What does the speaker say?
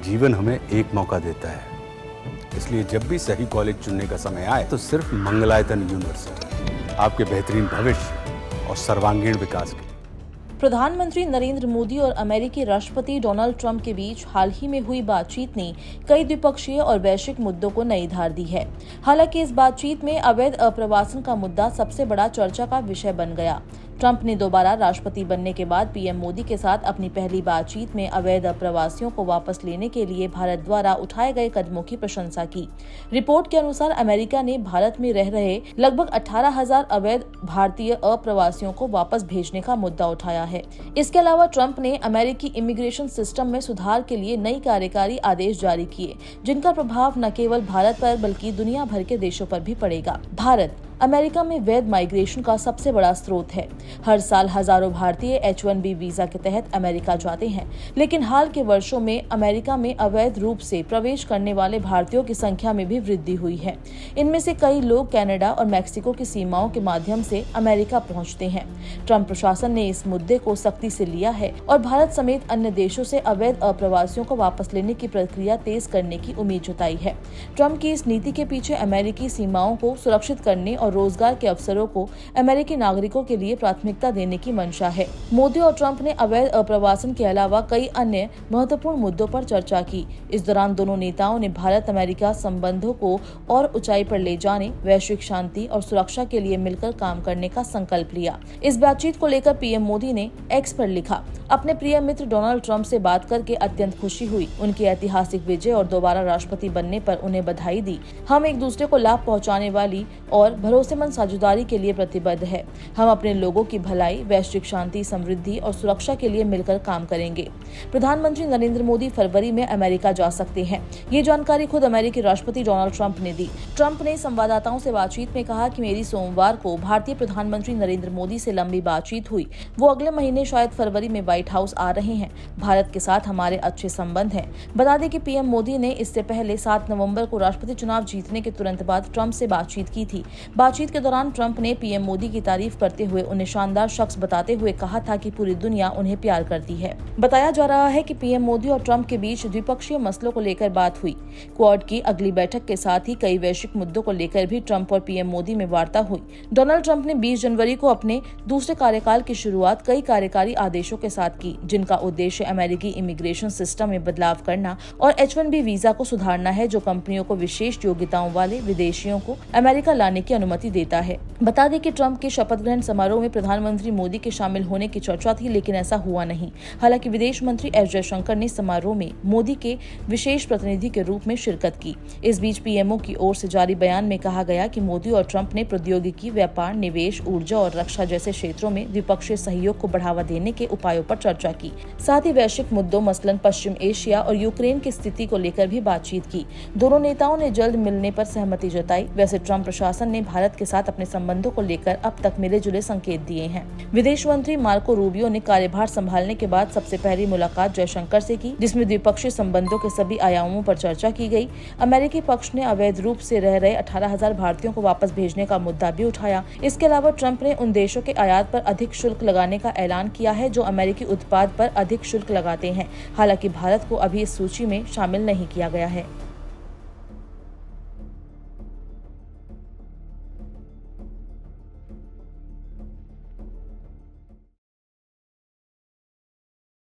जीवन हमें एक मौका देता है, इसलिए जब भी सही कॉलेज चुनने का समय आए तो सिर्फ मंगलायतन यूनिवर्सिटी आपके बेहतरीन भविष्य और सर्वांगीण विकास के। प्रधानमंत्री नरेंद्र मोदी और अमेरिकी राष्ट्रपति डोनाल्ड ट्रंप के बीच हाल ही में हुई बातचीत ने कई द्विपक्षीय और वैश्विक मुद्दों को नई धार दी है। हालांकि इस बातचीत में अवैध अप्रवासन का मुद्दा सबसे बड़ा चर्चा का विषय बन गया। ट्रंप ने दोबारा राष्ट्रपति बनने के बाद पीएम मोदी के साथ अपनी पहली बातचीत में अवैध अप्रवासियों को वापस लेने के लिए भारत द्वारा उठाए गए कदमों की प्रशंसा की। रिपोर्ट के अनुसार अमेरिका ने भारत में रह रहे लगभग 18,000 अवैध भारतीय अप्रवासियों को वापस भेजने का मुद्दा उठाया है। इसके अलावा ट्रंप ने अमेरिकी इमिग्रेशन सिस्टम में सुधार के लिए नई कार्यकारी आदेश जारी किए, जिनका प्रभाव न केवल भारत पर बल्कि दुनिया भर के देशों पर भी पड़ेगा। भारत अमेरिका में वैध माइग्रेशन का सबसे बड़ा स्रोत है। हर साल हजारों भारतीय H-1B वीजा के तहत अमेरिका जाते हैं, लेकिन हाल के वर्षों में अमेरिका में अवैध रूप से प्रवेश करने वाले भारतीयों की संख्या में भी वृद्धि हुई है। इनमें से कई लोग कनाडा और मैक्सिको की सीमाओं के माध्यम से अमेरिका पहुंचते हैं। ट्रंप प्रशासन ने इस मुद्दे को सख्ती से लिया है और भारत समेत अन्य देशों से अवैध अप्रवासियों को वापस लेने की प्रक्रिया तेज करने की उम्मीद जताई है। ट्रंप की इस नीति के पीछे अमेरिकी सीमाओं को सुरक्षित करने और रोजगार के अवसरों को अमेरिकी नागरिकों के लिए प्राथमिकता देने की मंशा है। मोदी और ट्रंप ने अवैध अप्रवासन के अलावा कई अन्य महत्वपूर्ण मुद्दों पर चर्चा की। इस दौरान दोनों नेताओं ने भारत अमेरिका संबंधों को और ऊंचाई पर ले जाने, वैश्विक शांति और सुरक्षा के लिए मिलकर काम करने का संकल्प लिया। इस बातचीत को लेकर पीएम मोदी ने एक्स पर लिखा, अपने प्रिय मित्र डोनाल्ड ट्रंप से बात करके अत्यंत खुशी हुई। उनकी ऐतिहासिक विजय और दोबारा राष्ट्रपति बनने पर उन्हें बधाई दी। हम एक दूसरे को लाभ पहुंचाने वाली और भरोसेमंद साझेदारी के लिए प्रतिबद्ध है। हम अपने लोगों की भलाई, वैश्विक शांति, समृद्धि और सुरक्षा के लिए मिलकर काम करेंगे। प्रधानमंत्री नरेंद्र मोदी फरवरी में अमेरिका जा सकते हैं। ये जानकारी खुद अमेरिकी राष्ट्रपति डोनाल्ड ट्रंप ने दी। ट्रंप ने संवाददाताओं से बातचीत में कहा कि मेरी सोमवार को भारतीय प्रधानमंत्री नरेंद्र मोदी से लंबी बातचीत हुई। वो अगले महीने शायद फरवरी में व्हाइट हाउस आ रहे हैं। भारत के साथ हमारे अच्छे संबंध हैं। बता दें कि पीएम मोदी ने इससे पहले 7 नवंबर को राष्ट्रपति चुनाव जीतने के तुरंत बाद ट्रंप से बातचीत की थी। बातचीत के दौरान ट्रंप ने पीएम मोदी की तारीफ करते हुए उन्हें शानदार शख्स बताते हुए कहा था कि पूरी दुनिया उन्हें प्यार करती है। बताया जा रहा है कि पीएम मोदी और ट्रंप के बीच द्विपक्षीय मसलों को लेकर बात हुई। क्वाड की अगली बैठक के साथ ही कई वैश्विक मुद्दों को लेकर भी ट्रंप और पीएम मोदी में वार्ता हुई। डोनाल्ड ट्रंप ने 20 जनवरी को अपने दूसरे कार्यकाल की शुरुआत कई कार्यकारी आदेशों के साथ की, जिनका उद्देश्य अमेरिकी इमिग्रेशन सिस्टम में बदलाव करना और H-1B वीजा को सुधारना है, जो कंपनियों को विशेष योग्यताओं वाले विदेशियों को अमेरिका लाने की अनुमति देता है। बता दें कि ट्रंप के शपथ ग्रहण समारोह में प्रधानमंत्री मोदी के शामिल होने की चर्चा थी, लेकिन ऐसा हुआ नहीं। हालांकि विदेश मंत्री एस जयशंकर ने समारोह में मोदी के विशेष प्रतिनिधि के रूप में शिरकत की। इस बीच पीएमओ की ओर से जारी बयान में कहा गया कि मोदी और ट्रंप ने प्रौद्योगिकी, व्यापार, निवेश, ऊर्जा और रक्षा जैसे क्षेत्रों में द्विपक्षीय सहयोग को बढ़ावा देने के उपायों पर चर्चा की। साथ ही वैश्विक मुद्दों मसलन पश्चिम एशिया और यूक्रेन की स्थिति को लेकर भी बातचीत की। दोनों नेताओं ने जल्द मिलने पर सहमति जताई। वैसे ट्रंप प्रशासन ने भारत के साथ अपने संबंधों को लेकर अब तक मिले जुले संकेत दिए हैं। विदेश मंत्री मार्को रूबियो ने कार्यभार संभालने के बाद सबसे पहली मुलाकात जयशंकर से की, जिसमें द्विपक्षीय संबंधों के सभी आयामों पर चर्चा की गई। अमेरिकी पक्ष ने अवैध रूप से रह रहे 18,000 भारतीयों को वापस भेजने का मुद्दा भी उठाया। इसके अलावा ट्रंप ने उन देशों के आयात पर अधिक शुल्क लगाने का ऐलान किया है जो अमेरिकी उत्पाद पर अधिक शुल्क लगाते हैं। हालांकि भारत को अभी इस सूची में शामिल नहीं किया गया है।